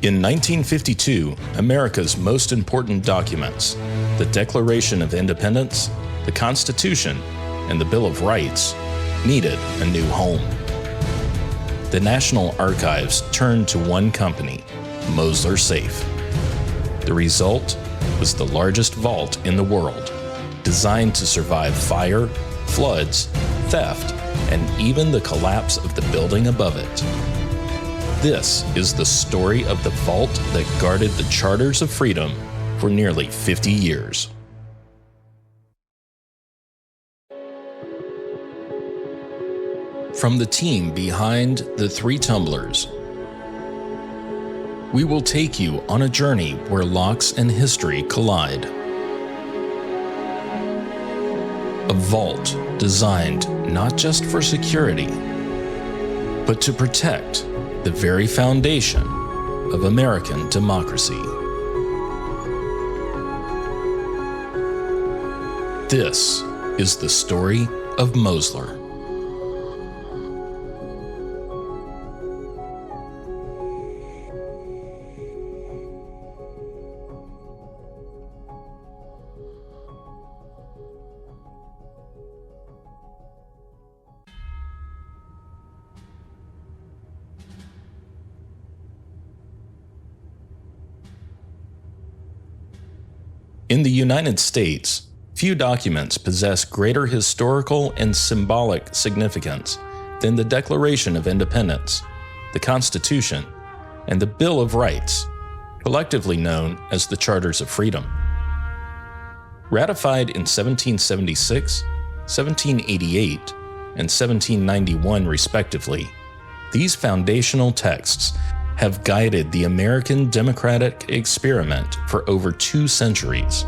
In 1952, America's most important documents, the Declaration of Independence, the Constitution, and the Bill of Rights, needed a new home. The National Archives turned to one company, Mosler Safe. The result was the largest vault in the world, designed to survive fire, floods, theft, and even the collapse of the building above it. This is the story of the vault that guarded the charters of freedom for nearly 50 years. From the team behind the 3 tumblers, we will take you on a journey where locks and history collide. A vault designed not just for security, but to protect the very foundation of American democracy. This is the story of Mosler. In the United States, few documents possess greater historical and symbolic significance than the Declaration of Independence, the Constitution, and the Bill of Rights, collectively known as the Charters of Freedom. Ratified in 1776, 1788, and 1791 respectively, these foundational texts have guided the American democratic experiment for over 2 centuries.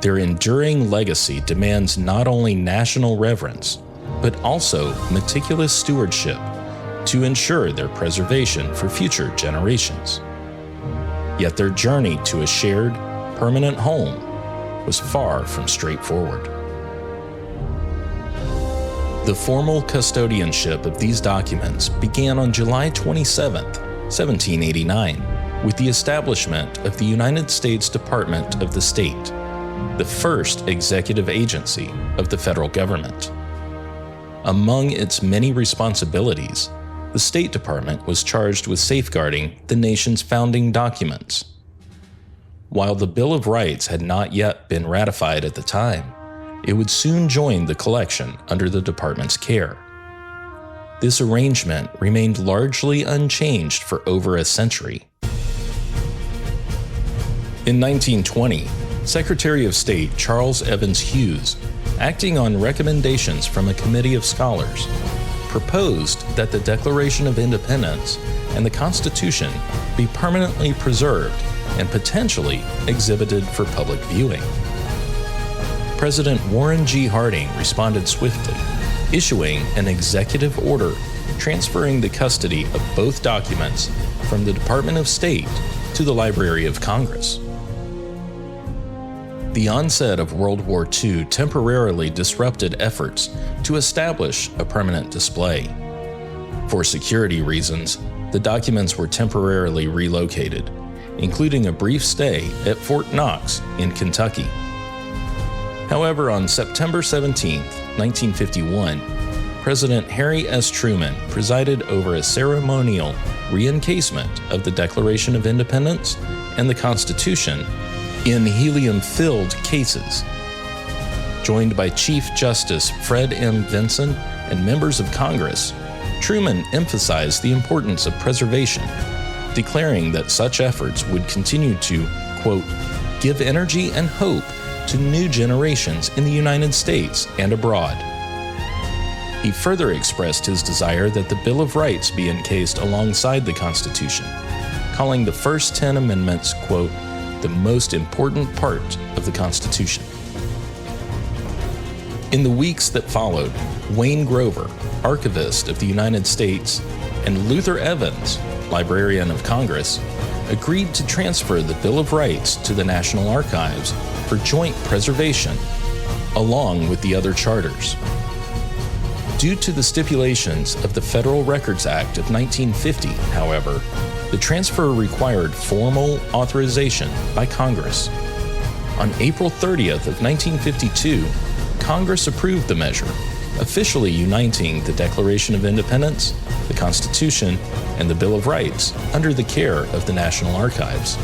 Their enduring legacy demands not only national reverence, but also meticulous stewardship to ensure their preservation for future generations. Yet their journey to a shared, permanent home was far from straightforward. The formal custodianship of these documents began on July 27, 1789, with the establishment of the United States Department of the State, the first executive agency of the federal government. Among its many responsibilities, the State Department was charged with safeguarding the nation's founding documents. While the Bill of Rights had not yet been ratified at the time, it would soon join the collection under the department's care. This arrangement remained largely unchanged for over a century. In 1920, Secretary of State Charles Evans Hughes, acting on recommendations from a committee of scholars, proposed that the Declaration of Independence and the Constitution be permanently preserved and potentially exhibited for public viewing. President Warren G. Harding responded swiftly, issuing an executive order transferring the custody of both documents from the Department of State to the Library of Congress. The onset of World War II temporarily disrupted efforts to establish a permanent display. For security reasons, the documents were temporarily relocated, including a brief stay at Fort Knox in Kentucky. However, on September 17, 1951, President Harry S. Truman presided over a ceremonial re-encasement of the Declaration of Independence and the Constitution in helium-filled cases. Joined by Chief Justice Fred M. Vinson and members of Congress, Truman emphasized the importance of preservation, declaring that such efforts would continue to, quote, give energy and hope to new generations in the United States and abroad. He further expressed his desire that the Bill of Rights be encased alongside the Constitution, calling the first 10 amendments, quote, the most important part of the Constitution. In the weeks that followed, Wayne Grover, Archivist of the United States, and Luther Evans, Librarian of Congress, agreed to transfer the Bill of Rights to the National Archives for joint preservation, along with the other charters. Due to the stipulations of the Federal Records Act of 1950, however, The transfer required formal authorization by Congress. On April 30th of 1952, Congress approved the measure, officially uniting the Declaration of Independence, the Constitution, and the Bill of Rights under the care of the National Archives.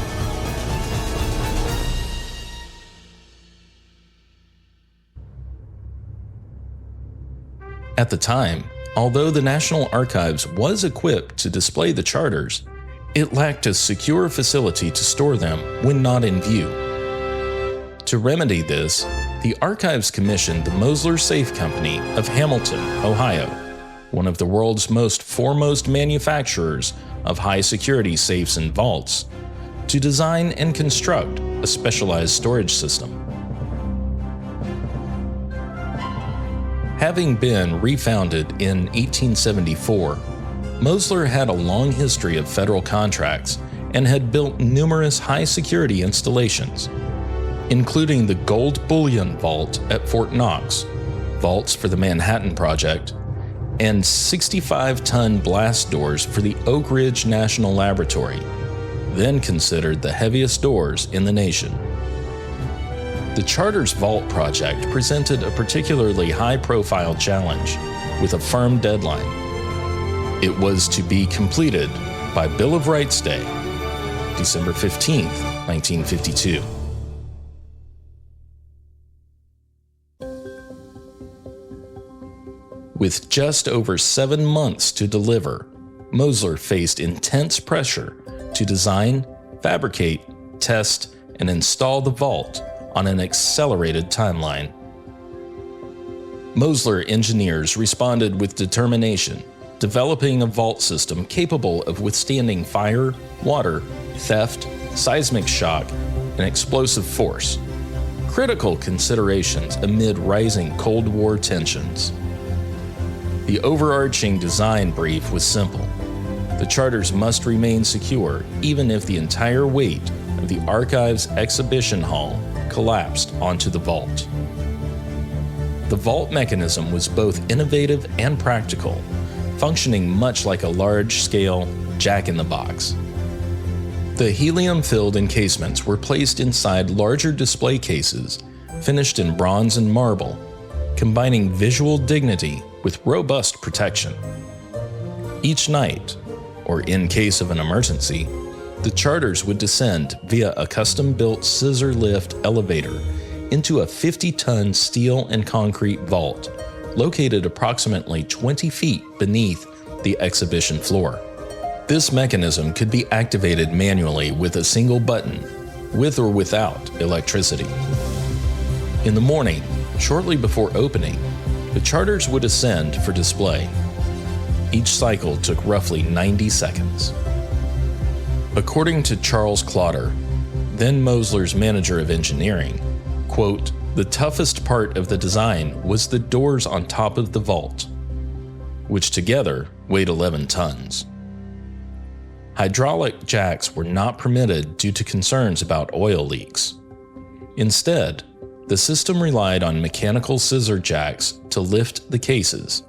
At the time, although the National Archives was equipped to display the charters, it lacked a secure facility to store them when not in view. To remedy this, the Archives commissioned the Mosler Safe Company of Hamilton, Ohio, one of the world's foremost manufacturers of high-security safes and vaults, to design and construct a specialized storage system. Having been refounded in 1874, Mosler had a long history of federal contracts and had built numerous high-security installations, including the Gold Bullion Vault at Fort Knox, vaults for the Manhattan Project, and 65-ton blast doors for the Oak Ridge National Laboratory, then considered the heaviest doors in the nation. The Charters Vault project presented a particularly high-profile challenge with a firm deadline. It was to be completed by Bill of Rights Day, December 15, 1952. With just over 7 months to deliver, Mosler faced intense pressure to design, fabricate, test, and install the vault on an accelerated timeline. Mosler engineers responded with determination, developing a vault system capable of withstanding fire, water, theft, seismic shock, and explosive force. Critical considerations amid rising Cold War tensions. The overarching design brief was simple. The charters must remain secure even if the entire weight of the Archives exhibition hall collapsed onto the vault. The vault mechanism was both innovative and practical, functioning much like a large-scale jack-in-the-box. The helium-filled encasements were placed inside larger display cases, finished in bronze and marble, combining visual dignity with robust protection. Each night, or in case of an emergency, the charters would descend via a custom-built scissor lift elevator into a 50-ton steel and concrete vault located approximately 20 feet beneath the exhibition floor. This mechanism could be activated manually with a single button, with or without electricity. In the morning, shortly before opening, the charters would ascend for display. Each cycle took roughly 90 seconds. According to Charles Clotter, then Mosler's manager of engineering, quote, "The toughest part of the design was the doors on top of the vault, which together weighed 11 tons. Hydraulic jacks were not permitted due to concerns about oil leaks. Instead, the system relied on mechanical scissor jacks to lift the cases,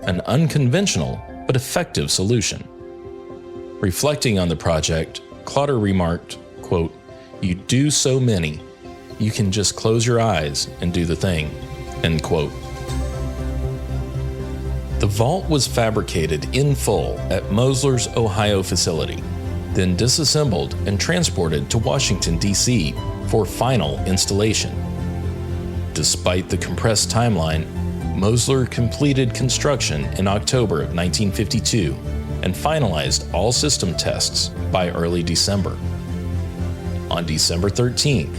an unconventional but effective solution." Reflecting on the project, Clotter remarked, quote, "You do so many, you can just close your eyes and do the thing," end quote. The vault was fabricated in full at Mosler's Ohio facility, then disassembled and transported to Washington, D.C. for final installation. Despite the compressed timeline, Mosler completed construction in October of 1952 and finalized all system tests by early December. On December 13th,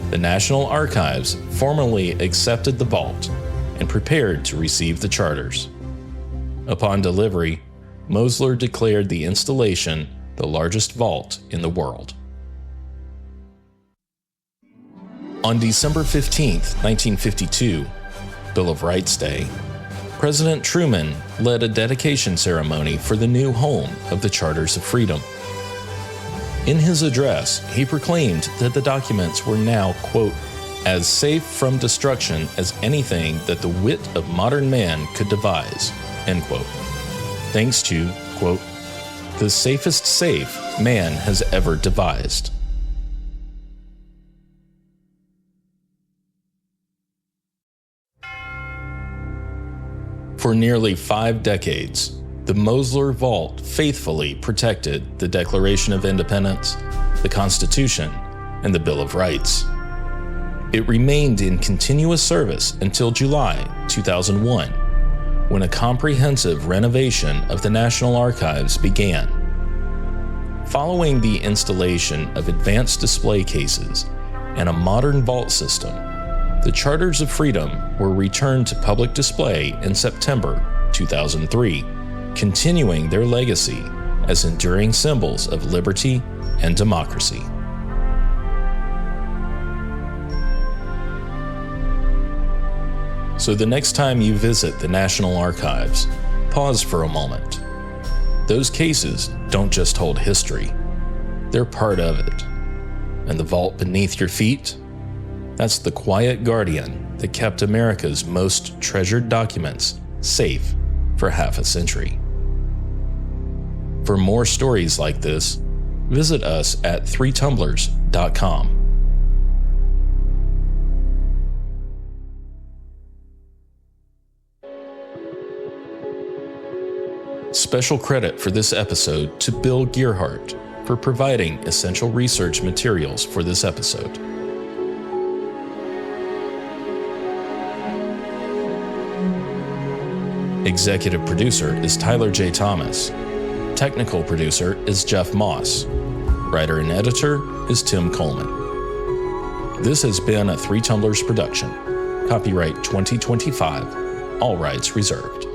the National Archives formally accepted the vault and prepared to receive the charters. Upon delivery, Mosler declared the installation the largest vault in the world. On December 15th, 1952, Bill of Rights Day, President Truman led a dedication ceremony for the new home of the Charters of Freedom. In his address, he proclaimed that the documents were now, quote, "as safe from destruction as anything that the wit of modern man could devise," end quote. Thanks to, quote, "the safest safe man has ever devised. For nearly 5 decades, the Mosler Vault faithfully protected the Declaration of Independence, the Constitution, and the Bill of Rights. It remained in continuous service until July 2001, when a comprehensive renovation of the National Archives began. Following the installation of advanced display cases and a modern vault system, the Charters of Freedom were returned to public display in September 2003, continuing their legacy as enduring symbols of liberty and democracy. So the next time you visit the National Archives, pause for a moment. Those cases don't just hold history, they're part of it. And the vault beneath your feet? That's the quiet guardian that kept America's most treasured documents safe for half a century. For more stories like this, visit us at 3tumblers.com. Special credit for this episode to Bill Gearhart for providing essential research materials for this episode. Executive producer is Tyler J. Thomas. Technical producer is Jeff Moss. Writer and editor is Tim Coleman. This has been a 3 Tumblers production. Copyright 2025. All rights reserved.